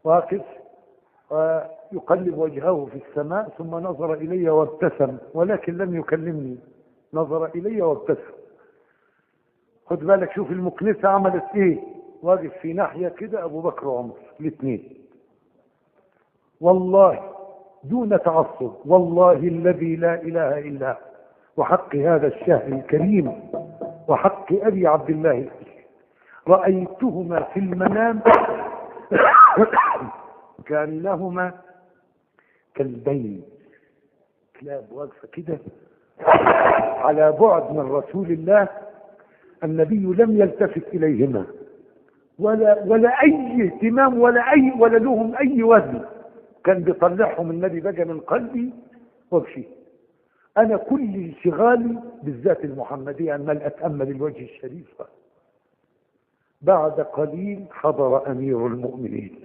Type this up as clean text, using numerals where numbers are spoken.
واقف ويقلب وجهه في السماء، ثم نظر إلي وابتسم، ولكن لم يكلمني، نظر إلي وابتسم. خد بالك، شوف المكنسة عملت ايه، واقف في ناحية كده أبو بكر وعمر الاثنين، والله دون تعصب، والله الذي لا إله إلا هو، وحق هذا الشهر الكريم، وحق أبي عبد الله، رأيتهما في المنام كأنهما كلبين، كلاب واقفة كده على بعد من رسول الله. النبي لم يلتفت إليهما ولا أي اهتمام ولا لهم أي وزن، كان بيطلعهم النبي بقى من قلبي وبشي. أنا كل انشغالي بالذات المحمدية عمال أتأمل الوجه الشريف. بعد قليل حضر أمير المؤمنين